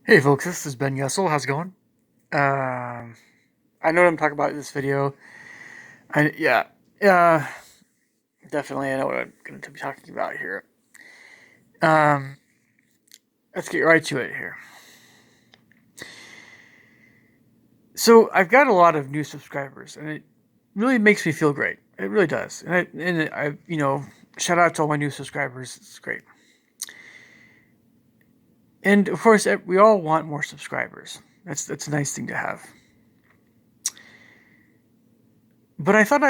Hey folks, this is Ben Yessel. How's it going? Um, I know what I'm talking about in this video. Yeah, uh, definitely I know what I'm going to be talking about here. Um, let's get right to it here. So I've got a lot of new subscribers, and it really makes me feel great. It really does. And I shout out to all my new subscribers. It's great. And of course, we all want more subscribers. That's a nice thing to have. But I thought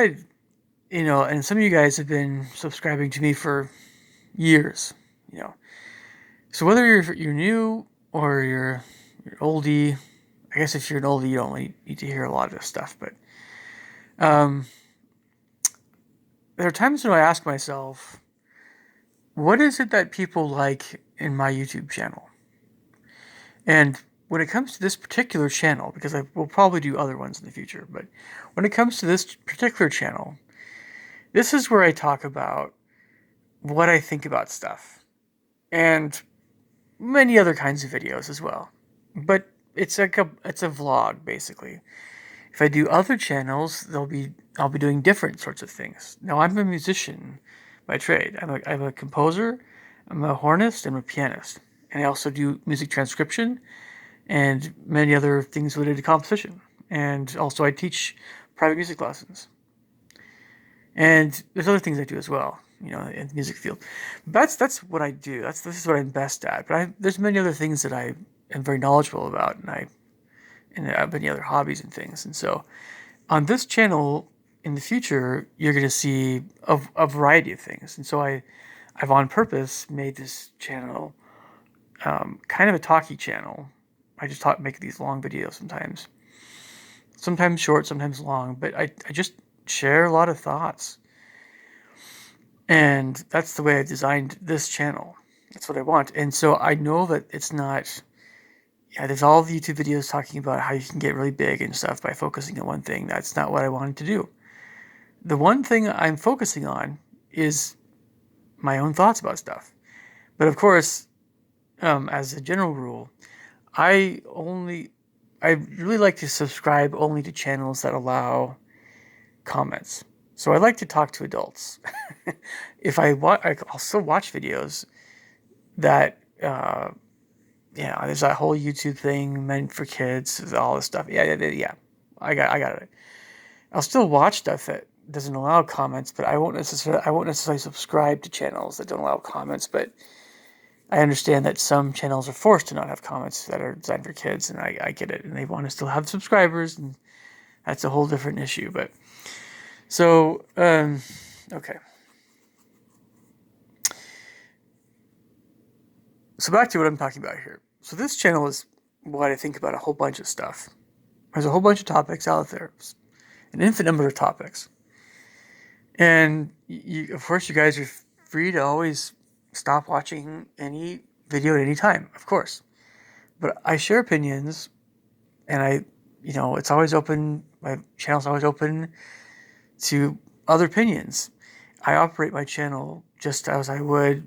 and some of you guys have been subscribing to me for years. You know, So whether you're new or you're oldie, I guess if you're an oldie, you don't really need to hear a lot of this stuff. But um, there are times when I ask myself, what is it that people like in my YouTube channel? And when it comes to this particular channel, because I will probably do other ones in the future, but when it comes to this particular channel, this is where I talk about what I think about stuff and many other kinds of videos as well. But it's a vlog basically. If I do other channels, I'll be doing different sorts of things. Now I'm a musician by trade. I'm a composer, I'm a hornist, I'm a pianist, and I also do music transcription and many other things related to composition. And also I teach private music lessons. And there's other things I do as well, in the music field. That's what I do. This is what I'm best at. But there's many other things that I am very knowledgeable about, and I have many other hobbies and things. And so on this channel in the future, you're going to see a variety of things. And so I've on purpose made this channel kind of a talky channel. I just make these long videos sometimes short, sometimes long, but I just share a lot of thoughts. And that's the way I designed this channel. That's what I want. And so I know that it's not, yeah, there's all the YouTube videos talking about how you can get really big and stuff by focusing on one thing. That's not what I wanted to do. The one thing I'm focusing on is my own thoughts about stuff. But of course, as a general rule, I only, I really like to subscribe only to channels that allow comments. So I like to talk to adults. If I'll still watch videos that, there's that whole YouTube thing meant for kids, all this stuff. Yeah. I got it. I'll still watch stuff that doesn't allow comments, but I won't necessarily subscribe to channels that don't allow comments. But I understand that some channels are forced to not have comments that are designed for kids, and I get it, and they want to still have subscribers, and that's a whole different issue. But so okay, so back to what I'm talking about here. So this channel is what I think about a whole bunch of stuff. There's a whole bunch of topics out there, an infinite number of topics. And of course, you guys are free to always stop watching any video at any time, of course. But I share opinions, and it's always open. My channel's always open to other opinions. I operate my channel just as I would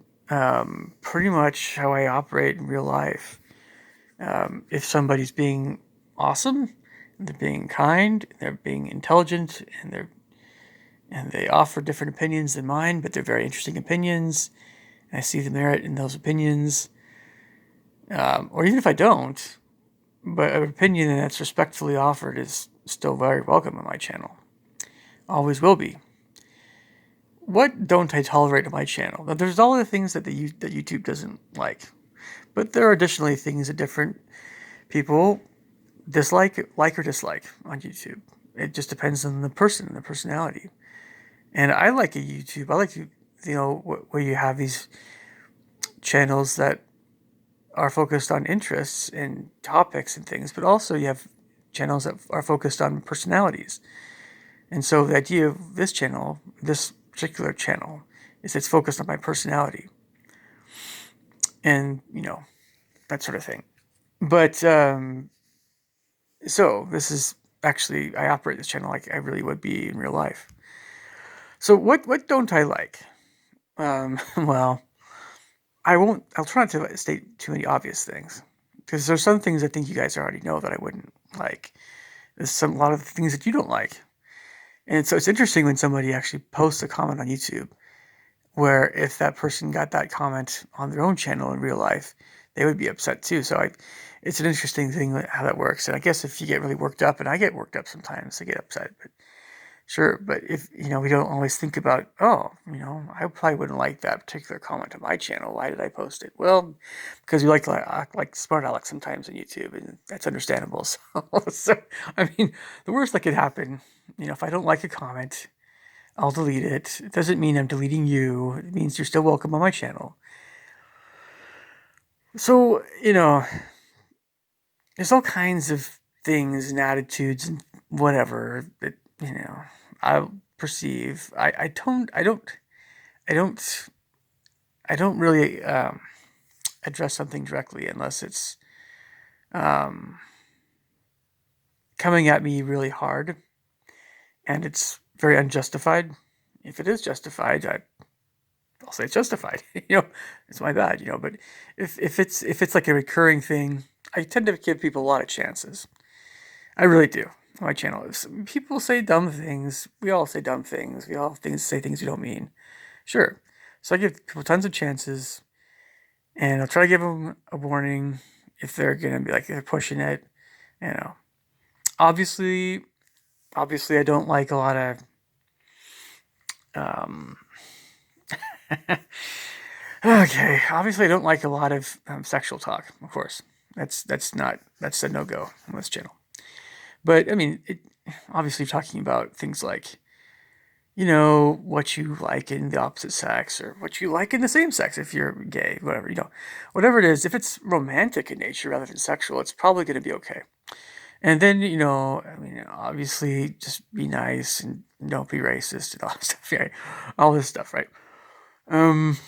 pretty much how I operate in real life. If somebody's being awesome, they're being kind, they're being intelligent, and they offer different opinions than mine, but they're very interesting opinions. And I see the merit in those opinions. Or even if I don't, but an opinion that's respectfully offered is still very welcome on my channel. Always will be. What don't I tolerate on my channel? Now, there's all the things that that YouTube doesn't like, but there are additionally things that different people like or dislike on YouTube. It just depends on the person, the personality. And I like a YouTube. I like to, where you have these channels that are focused on interests and topics and things, but also you have channels that are focused on personalities. And so the idea of this particular channel, is it's focused on my personality and, that sort of thing. But so this is actually, I operate this channel like I really would be in real life. So what don't I like? Well, I'll try not to state too many obvious things. Because there's some things I think you guys already know that I wouldn't like. There's a lot of things that you don't like. And so it's interesting when somebody actually posts a comment on YouTube where if that person got that comment on their own channel in real life, they would be upset too. So it's an interesting thing how that works. And I guess if you get really worked up, and I get worked up sometimes, I get upset, but sure. But if, we don't always think about, oh, I probably wouldn't like that particular comment on my channel. Why did I post it? Well, because we like to act like smart Alex sometimes on YouTube, and that's understandable. So, I mean, the worst that could happen, if I don't like a comment, I'll delete it. It doesn't mean I'm deleting you. It means you're still welcome on my channel. So, there's all kinds of things and attitudes and whatever that, I perceive. I don't really address something directly unless it's um, coming at me really hard and it's very unjustified. If it is justified, I'll say it's justified. It's my bad. But if it's like a recurring thing, I tend to give people a lot of chances. I really do. My channel is. People say dumb things. We all say dumb things. We all say things we don't mean. Sure. So I give people tons of chances, and I'll try to give them a warning if they're gonna be like they're pushing it. You know, obviously, I don't like a lot of. Um, okay, obviously, I don't like a lot of sexual talk. Of course, that's a no go on this channel. But I mean, obviously, talking about things like what you like in the opposite sex or what you like in the same sex if you're gay, whatever, whatever it is, if it's romantic in nature rather than sexual, it's probably going to be okay. And then, I mean, obviously just be nice and don't be racist and all that stuff, right? All this stuff, right? Um,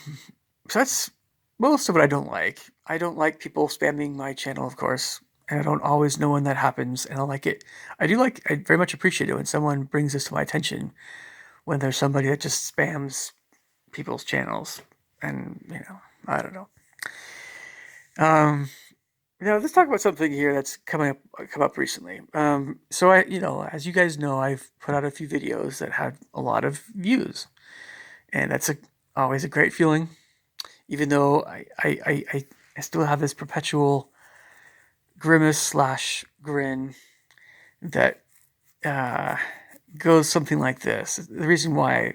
so that's most of what I don't like. I don't like people spamming my channel, of course, and I don't always know when that happens, and I like it. I very much appreciate it when someone brings this to my attention when there's somebody that just spams people's channels, and I don't know. Um, let's talk about something here that's come up recently. So as you guys know, I've put out a few videos that had a lot of views, and that's always a great feeling. Even though I still have this perpetual grimace slash grin that uh, goes something like this. The reason why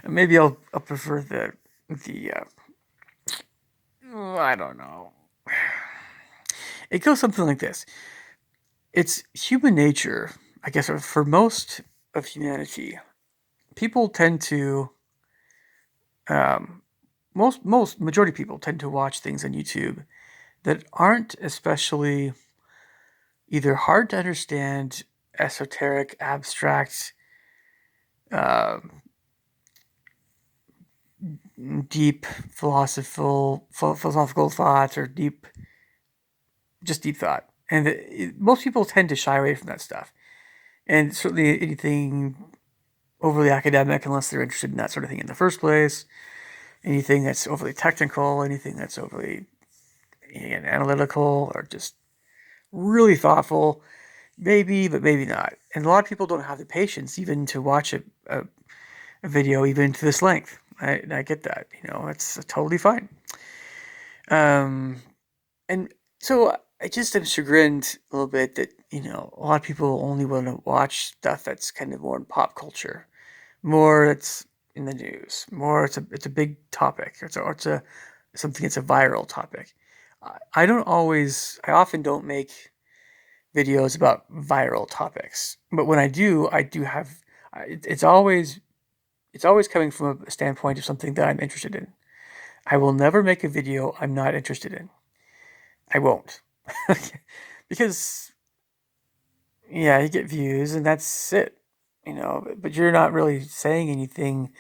maybe I'll prefer the I don't know. It goes something like this. It's human nature, I guess, for most of humanity. People tend to most majority of people tend to watch things on YouTube that aren't especially either hard to understand, esoteric, abstract, uh, deep philosophical thoughts or deep thought. And most people tend to shy away from that stuff. And certainly anything overly academic, unless they're interested in that sort of thing in the first place. Anything that's overly technical, anything that's overly analytical or just really thoughtful, maybe, but maybe not. And a lot of people don't have the patience even to watch a video even to this length. I get that. It's totally fine. And so I just am chagrined a little bit that, a lot of people only want to watch stuff that's kind of more in pop culture, more that's in the news, more it's a big topic, or it's a something that's a viral topic. I often don't make videos about viral topics, but when I do have, it's always coming from a standpoint of something that I'm interested in. I will never make a video I'm not interested in. I won't. Because, yeah, you get views and that's it. But you're not really saying anything.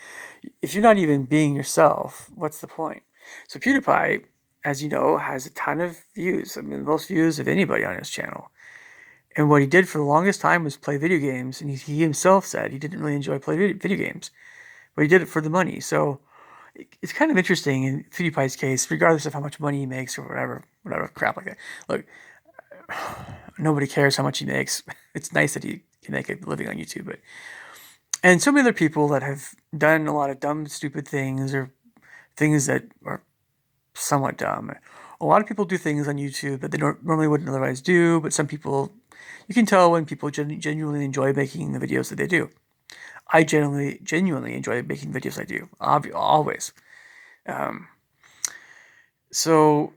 If you're not even being yourself, what's the point? So PewDiePie, as you know, has a ton of views. I mean, the most views of anybody on his channel. And what he did for the longest time was play video games. And he himself said he didn't really enjoy playing video games, but he did it for the money. So it's kind of interesting in PewDiePie's case, regardless of how much money he makes or whatever crap like that. Look, nobody cares how much he makes. It's nice that he can make a living on YouTube, but and so many other people that have done a lot of dumb, stupid things or things that are somewhat dumb. A lot of people do things on YouTube that they normally wouldn't otherwise do, but some people, you can tell when people genuinely enjoy making the videos that they do. I genuinely enjoy making videos I do, always. Um, so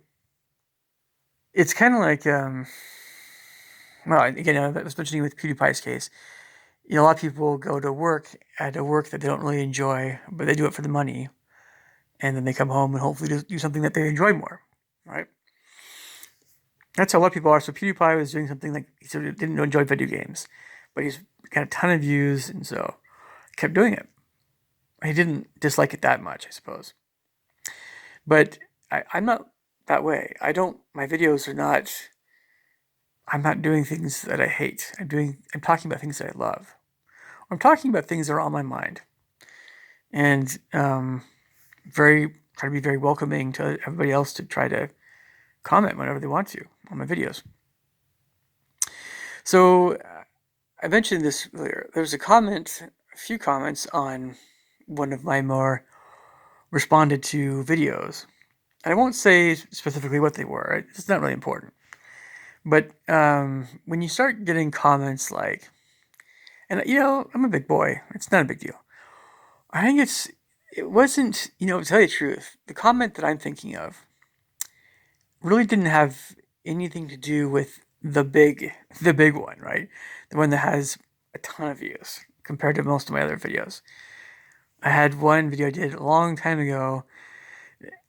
it's kind of like, well, again, I was mentioning with PewDiePie's case, a lot of people go to work at a work that they don't really enjoy, but they do it for the money, and then they come home and hopefully do something that they enjoy more, right? That's how a lot of people are. So PewDiePie was doing something like he sort of didn't enjoy video games, but he's got a ton of views, and so kept doing it. He didn't dislike it that much, I suppose. But I'm not that way. My videos are not, I'm not doing things that I hate. I'm talking about things that I love. I'm talking about things that are on my mind. And try to be very welcoming to everybody else to try to comment whenever they want to on my videos. So I mentioned this earlier. There was a few comments on one of my more responded to videos. And I won't say specifically what they were. It's not really important. But when you start getting comments like, and I'm a big boy. It's not a big deal. I think it wasn't, to tell you the truth, the comment that I'm thinking of really didn't have anything to do with the big one, right? The one that has a ton of views compared to most of my other videos. I had one video I did a long time ago,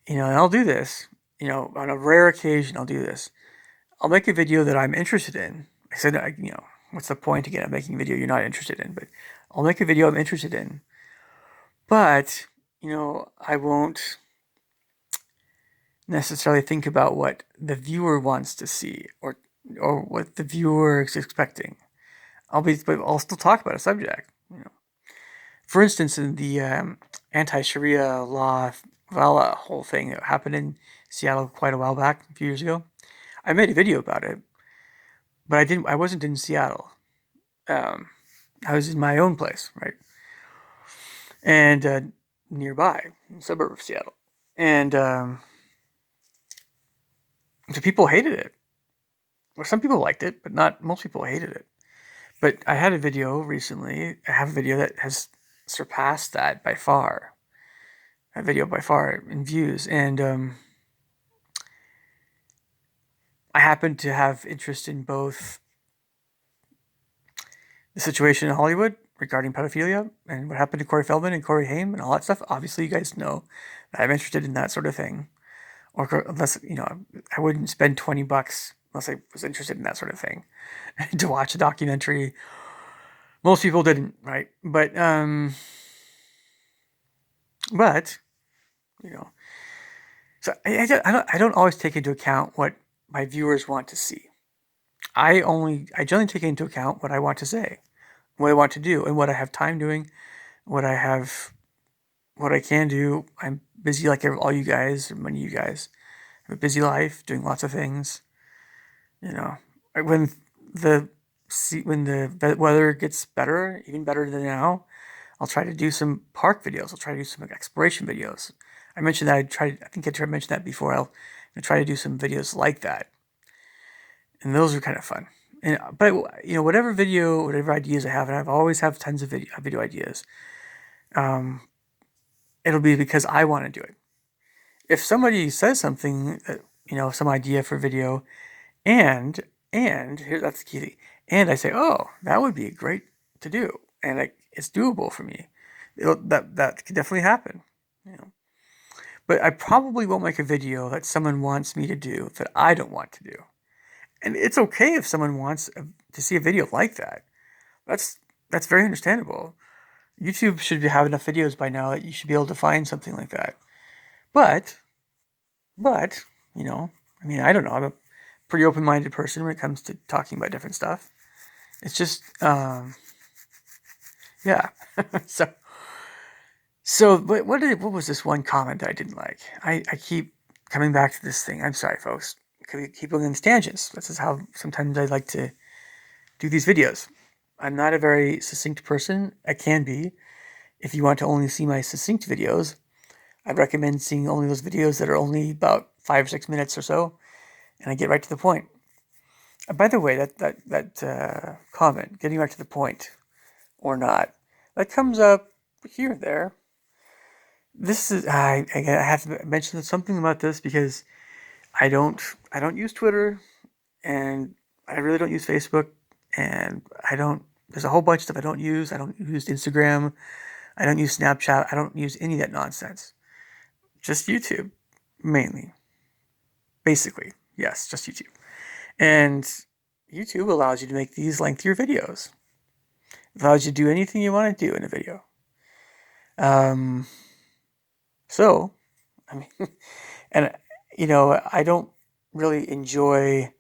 and I'll do this, on a rare occasion, I'll do this. I'll make a video that I'm interested in. I said, what's the point again of making a video you're not interested in? But I'll make a video I'm interested in. But, I won't necessarily think about what the viewer wants to see or what the viewer is expecting. But I'll still talk about a subject. For instance, in the anti-Sharia law whole thing that happened in Seattle quite a while back, a few years ago, I made a video about it, but I wasn't in Seattle. I was in my own place, right, and nearby, in the suburb of Seattle, and so people hated it. Well, some people liked it, but not most people hated it. But I had a video recently. I have a video that has surpassed that by far. A video by far in views, and I happen to have interest in both the situation in Hollywood regarding pedophilia and what happened to Corey Feldman and Corey Haim and all that stuff. Obviously, you guys know that I'm interested in that sort of thing. Or unless, I wouldn't spend $20 unless I was interested in that sort of thing to watch a documentary. Most people didn't, right? But so I don't always take into account what my viewers want to see. I generally take into account what I want to say, what I want to do, and what I have time doing, what I can do. I'm busy like all you guys, or many of you guys. I have a busy life, doing lots of things. When the weather gets better, even better than now, I'll try to do some park videos. I'll try to do some exploration videos. I mentioned that I think I tried to mention that before. I'll try to do some videos like that. And those are kind of fun. But whatever ideas I have, and I've always have tons of video ideas. It'll be because I want to do it. If somebody says something, some idea for video, and here that's the key thing, and I say, oh, that would be great to do, and it's doable for me. That could definitely happen. But I probably won't make a video that someone wants me to do that I don't want to do. And it's okay if someone wants to see a video like that. That's very understandable. YouTube should have enough videos by now that you should be able to find something like that. But I don't know. I'm a pretty open-minded person when it comes to talking about different stuff. It's just, yeah. So what was this one comment that I didn't like? I keep coming back to this thing. I'm sorry, folks. Keep going on these tangents. This is how sometimes I like to do these videos. I'm not a very succinct person. I can be. If you want to only see my succinct videos, I'd recommend seeing only those videos that are only about 5 or 6 minutes or so, and I get right to the point. By the way, that comment, getting right to the point or not, that comes up here and there. This is I have to mention something about this because I don't use Twitter, and I really don't use Facebook, and I don't. There's a whole bunch of stuff I don't use. I don't use Instagram. I don't use Snapchat. I don't use any of that nonsense. Just YouTube, mainly. Basically, yes, just YouTube. And YouTube allows you to make these lengthier videos. It allows you to do anything you want to do in a video. Um, so, I mean, and I don't really enjoy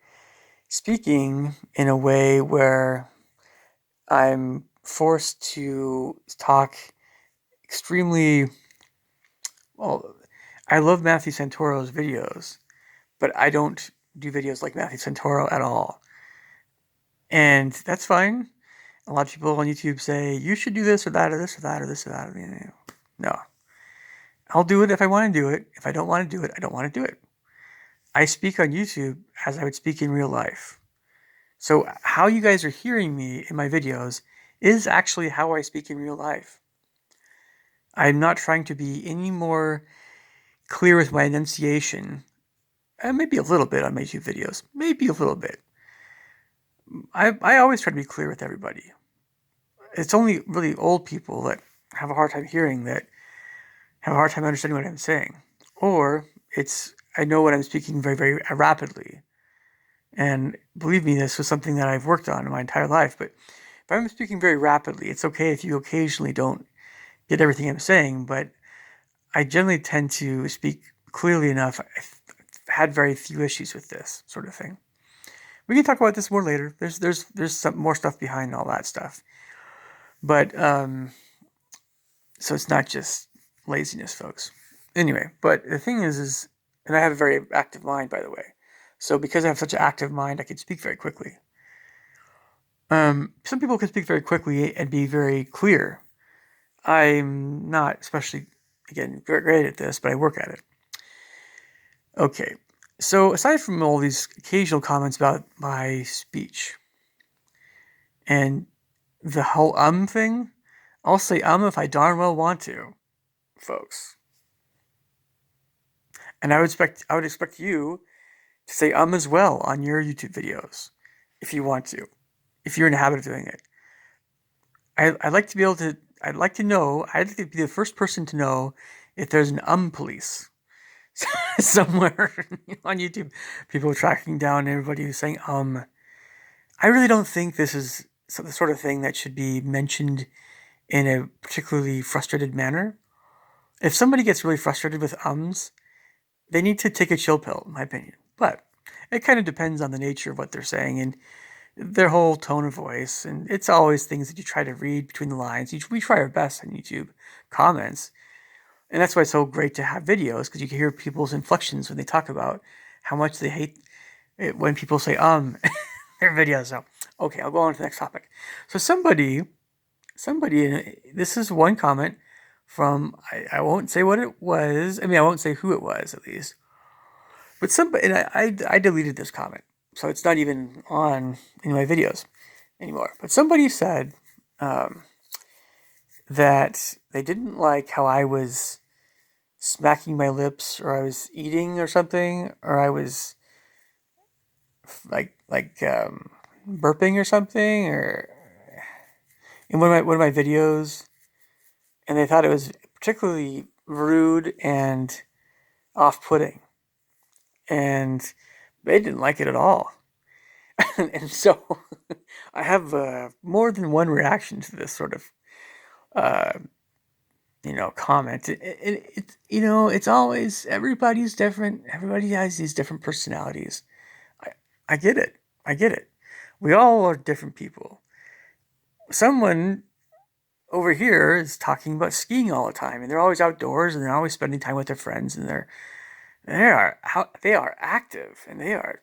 speaking in a way where I'm forced to talk extremely well. I love Matthew Santoro's videos, but I don't do videos like Matthew Santoro at all. And that's fine. A lot of people on YouTube say, you should do this or that or this or that or this or that. No. I'll do it if I want to do it. If I don't want to do it, I don't want to do it. I speak on YouTube as I would speak in real life. So how you guys are hearing me in my videos is actually how I speak in real life. I'm not trying to be any more clear with my enunciation. Maybe a little bit on my YouTube videos. Maybe a little bit. I always try to be clear with everybody. It's only really old people that have a hard time hearing, that have a hard time understanding what I'm saying. Or I know when I'm speaking very, very rapidly. And believe me, this was something that I've worked on in my entire life. But if I'm speaking very rapidly, it's okay if you occasionally don't get everything I'm saying, but I generally tend to speak clearly enough. I've had very few issues with this sort of thing. We can talk about this more later. There's some more stuff behind all that stuff. But so it's not just laziness, folks. Anyway, but the thing is, and I have a very active mind, by the way. So because I have such an active mind, I can speak very quickly. Some people can speak very quickly and be very clear. I'm not especially, again, great at this, but I work at it. Okay, so aside from all these occasional comments about my speech and the whole thing, I'll say if I darn well want to, folks. And I would expect you to say as well on your YouTube videos if you want to, if you're in the habit of doing it. I'd like to be able to. I'd like to know. I'd like to be the first person to know if there's an police somewhere on YouTube. People tracking down everybody who's saying I really don't think this is the sort of thing that should be mentioned in a particularly frustrated manner. If somebody gets really frustrated with they need to take a chill pill, in my opinion. But it kind of depends on the nature of what they're saying and their whole tone of voice. And it's always things that you try to read between the lines. We try our best on YouTube comments. And that's why it's so great to have videos, because you can hear people's inflections when they talk about how much they hate it when people say their videos. So, okay, I'll go on to the next topic. So somebody, this is one comment from, I won't say what it was. I mean, I won't say who it was, at least. But somebody, and I deleted this comment, so it's not even on in my videos anymore. But somebody said that they didn't like how I was smacking my lips, or I was eating or something, or I was like burping or something, or in one of my videos, and they thought it was particularly rude and off-putting, and they didn't like it at all. And so I have more than one reaction to this sort of uh, comment. It's always, everybody's different. Everybody has these different personalities. I get it. I get it. We all are different people. Someone over here is talking about skiing all the time, and they're always outdoors, and they're always spending time with their friends, and they are active, and they are,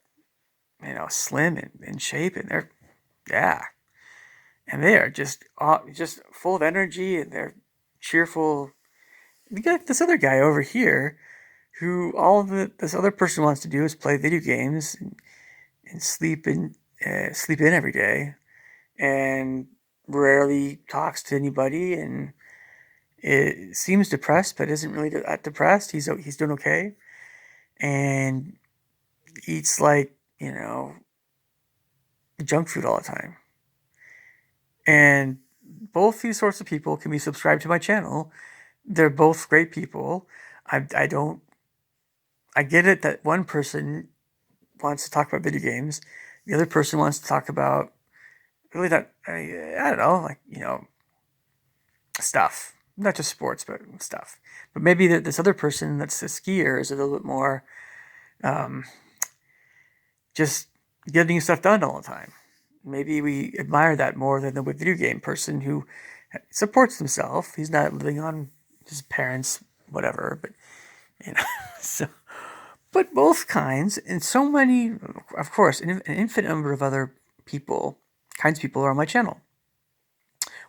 slim and in shape, and they're, yeah, and they are just full of energy, and they're cheerful. We got this other guy over here who this other person wants to do is play video games and sleep in every day, and rarely talks to anybody, and it seems depressed, but isn't really that depressed. He's doing okay, and eats like, junk food all the time. And both these sorts of people can be subscribed to my channel. They're both great people. I don't I get it that one person wants to talk about video games, the other person wants to talk about really not, I don't know, like, stuff, not just sports, but stuff. But maybe this other person that's a skier is a little bit more, um, just getting stuff done all the time. Maybe we admire that more than the video game person who supports himself. He's not living on his parents, whatever. But so, but both kinds, and so many, of course, an infinite number of other kinds of people are on my channel,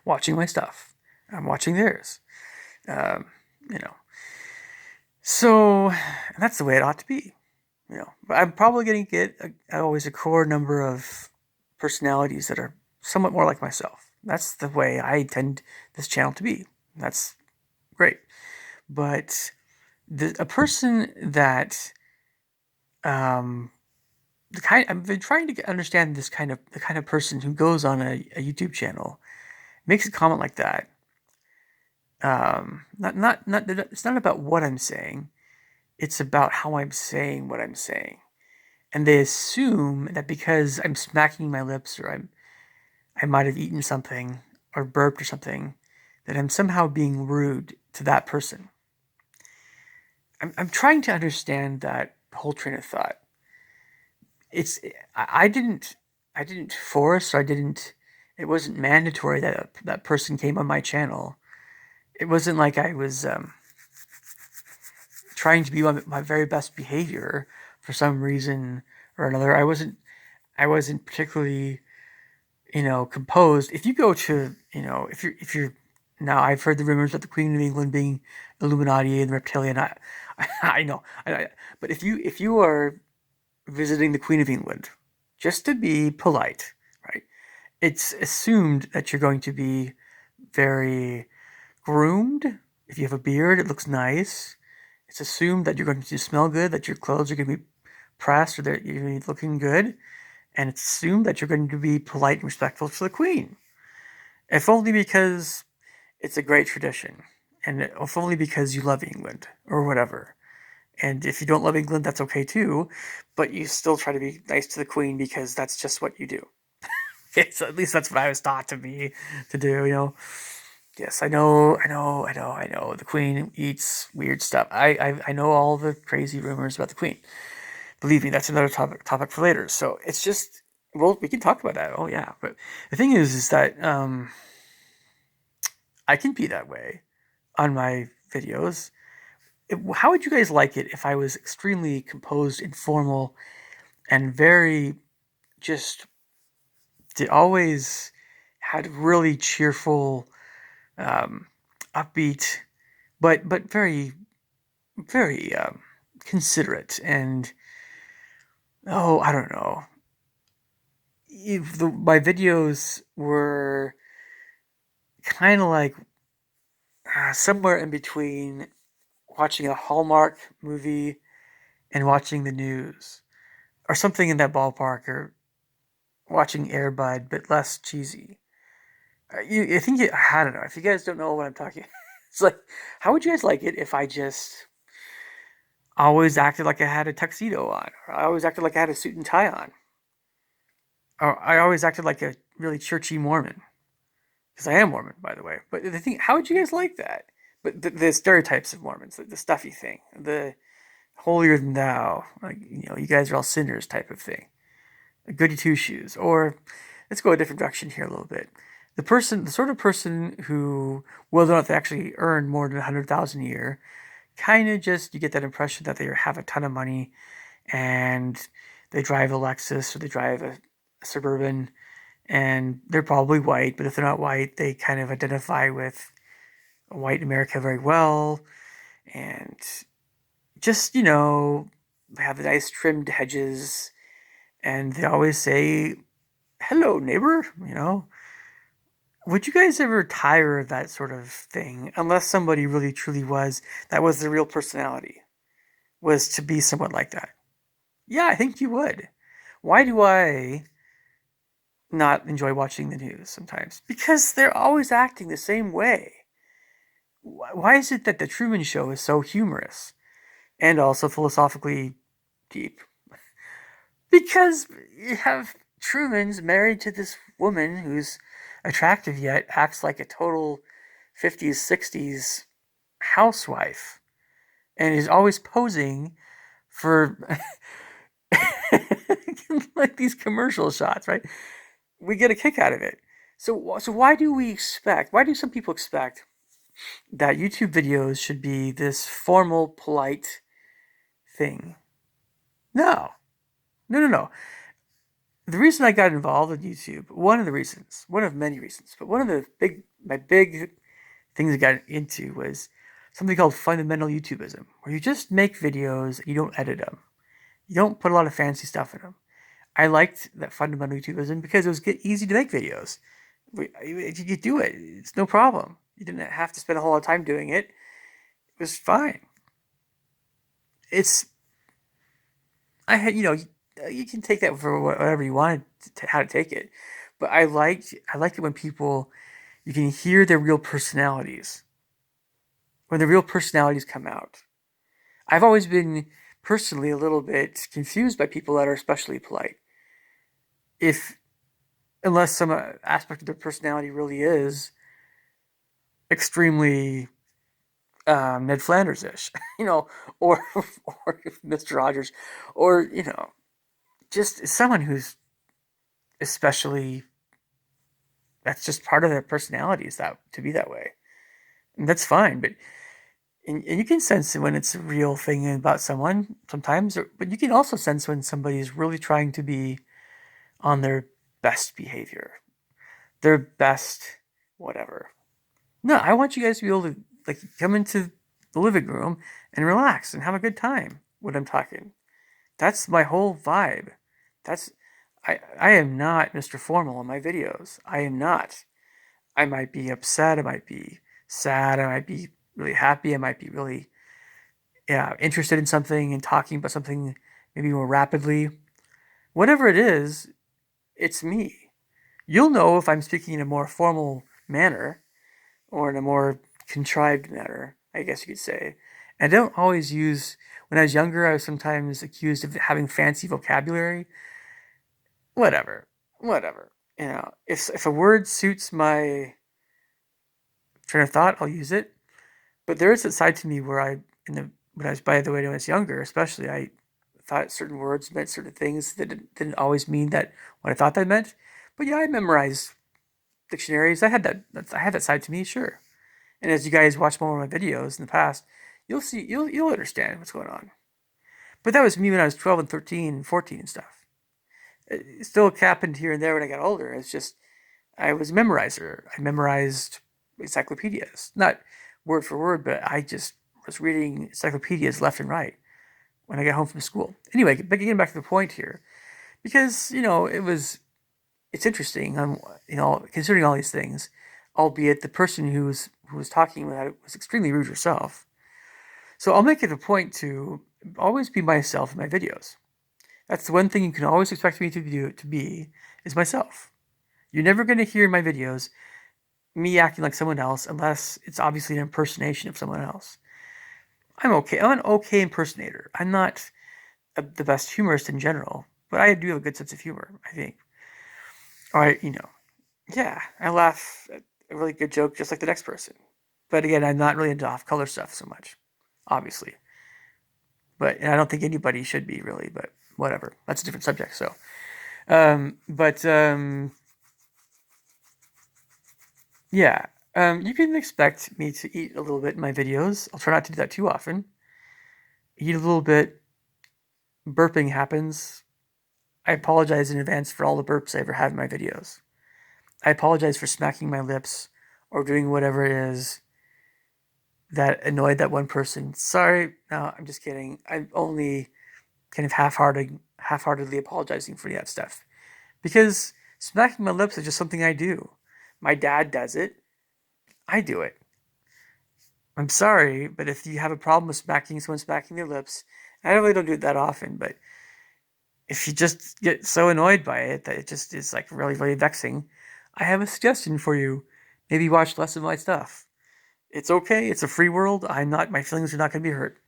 watching my stuff. I'm watching theirs. Um, you know, so and that's the way it ought to be. But I'm probably going to get always a core number of personalities that are somewhat more like myself. That's the way I intend this channel to be. That's great. But a person that I've been trying to understand the kind of person who goes on a YouTube channel, makes a comment like that. Not it's not about what I'm saying. It's about how I'm saying what I'm saying. And they assume that because I'm smacking my lips, or I might have eaten something or burped or something, that I'm somehow being rude to that person. I'm trying to understand that whole train of thought. It's I didn't force, or it wasn't mandatory that that person came on my channel. It wasn't like I was trying to be on my very best behavior for some reason or another. I wasn't particularly, composed. If you go to, if you're now, I've heard the rumors of the Queen of England being Illuminati and reptilian. I know, but if you are visiting the Queen of England, just to be polite, right? It's assumed that you're going to be very groomed. If you have a beard, it looks nice. It's assumed that you're going to smell good, that your clothes are going to be pressed, or that you're going to be looking good. And it's assumed that you're going to be polite and respectful to the Queen. If only because it's a great tradition. And if only because you love England, or whatever. And if you don't love England, that's okay too. But you still try to be nice to the Queen because that's just what you do. So at least that's what I was taught to do. Yes, I know. The Queen eats weird stuff. I know all the crazy rumors about the Queen. Believe me, that's another topic for later. So it's just, well, we can talk about that. Oh yeah, but the thing is that I can be that way on my videos. How would you guys like it if I was extremely composed, informal, and very just always had really cheerful, um, upbeat, but very very considerate, and I don't know, if my videos were kind of like somewhere in between watching a Hallmark movie and watching the news, or something in that ballpark, or watching Airbud, but less cheesy. I think I don't know. If you guys don't know what I'm talking, it's like, how would you guys like it if I just always acted like I had a tuxedo on, or I always acted like I had a suit and tie on, or I always acted like a really churchy Mormon? Because I am Mormon, by the way. But the thing, how would you guys like that? But the stereotypes of Mormons, the stuffy thing, the holier than thou, like, you guys are all sinners type of thing, goody two shoes. Or let's go a different direction here a little bit. the sort of person who, whether or not they actually earn more than 100,000 a year, kind of just you get that impression that they have a ton of money and they drive a Lexus or they drive a Suburban and they're probably white, but if they're not white, they kind of identify with white America very well and just, they have nice trimmed hedges and they always say, hello, neighbor, Would you guys ever tire of that sort of thing? Unless somebody really truly that was their real personality, was to be someone like that. Yeah, I think you would. Why do I not enjoy watching the news sometimes? Because they're always acting the same way. Why is it that the Truman Show is so humorous and also philosophically deep? Because you have Truman's married to this woman who's attractive yet acts like a total 50s, 60s housewife and is always posing for like these commercial shots, right? We get a kick out of it. So why do some people expect that YouTube videos should be this formal, polite thing? No. No, no, no. The reason I got involved in YouTube, one of many reasons, but one of my big things I got into was something called fundamental YouTubeism, where you just make videos, you don't edit them. You don't put a lot of fancy stuff in them. I liked that fundamental YouTubeism because it was easy to make videos. You do it, it's no problem. You didn't have to spend a whole lot of time doing it. It was fine. It's I had you can take that for whatever you wanted how to take it, but I liked it when people you can hear their real personalities when the real personalities come out. I've always been personally a little bit confused by people that are especially polite. If unless some aspect of their personality really is extremely Ned Flanders ish, or or Mr. Rogers, or just someone who's especially that's just part of their personality is that to be that way, and that's fine. But and you can sense when it's a real thing about someone sometimes, but you can also sense when somebody is really trying to be on their best behavior, their best whatever. No, I want you guys to be able to like come into the living room and relax and have a good time when I'm talking. That's my whole vibe. That's I am not Mr. Formal in my videos. I am not. I might be upset, I might be sad, I might be really happy, I might be really interested in something and talking about something maybe more rapidly. Whatever it is, it's me. You'll know if I'm speaking in a more formal manner or in a more contrived manner, I guess you could say. And I don't always use, when I was younger, I was sometimes accused of having fancy vocabulary. Whatever. Whatever. If a word suits my train of thought, I'll use it. But there is a side to me where when I was, by the way, when I was younger, especially, I thought certain words meant certain things that didn't always mean that what I thought they meant. But yeah, I memorized dictionaries. I had that side to me, sure. And as you guys watch more of my videos in the past, you'll understand what's going on. But that was me when I was 12 and 13 and 14 and stuff. It still happened here and there when I got older. It's just I was a memorizer. I memorized encyclopedias, not word for word, but I just was reading encyclopedias left and right when I got home from school. Anyway, but getting back to the point here, because it's interesting. Considering all these things, albeit the person who was talking about it was extremely rude herself. So I'll make it a point to always be myself in my videos. That's the one thing you can always expect me to be is myself. You're never going to hear in my videos me acting like someone else unless it's obviously an impersonation of someone else. I'm okay. I'm an okay impersonator. I'm not the best humorist in general, but I do have a good sense of humor, I think. Or yeah, I laugh at a really good joke just like the next person. But again, I'm not really into off-color stuff so much, obviously. And I don't think anybody should be really, but whatever. That's a different subject. So, but Yeah. You can expect me to eat a little bit in my videos. I'll try not to do that too often. Eat a little bit. Burping happens. I apologize in advance for all the burps I ever have in my videos. I apologize for smacking my lips or doing whatever it is that annoyed that one person. Sorry, no, I'm just kidding. I'm only kind of half-heartedly apologizing for that stuff because smacking my lips is just something I do. My dad does it. I do it. I'm sorry, but if you have a problem with someone smacking their lips, I really don't do it that often, but if you just get so annoyed by it that it just is like really, really vexing, I have a suggestion for you. Maybe watch less of my stuff. It's okay. It's a free world. My feelings are not going to be hurt.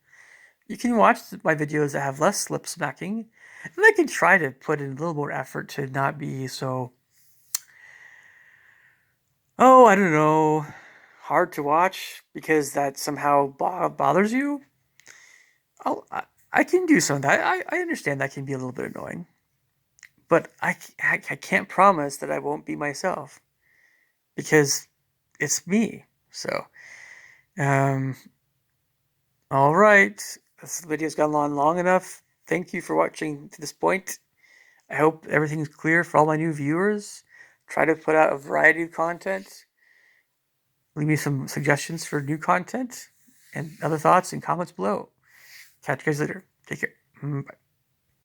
You can watch my videos that have less lip smacking, and I can try to put in a little more effort to not be so, oh, I don't know, hard to watch because that somehow bothers you. I'll, I, I can do some of that. I understand that can be a little bit annoying, but I can't promise that I won't be myself because it's me. So, um, all right. This video's gone on long enough. Thank you for watching to this point. I hope everything's clear for all my new viewers. Try to put out a variety of content. Leave me some suggestions for new content and other thoughts and comments below. Catch you guys later. Take care. Bye.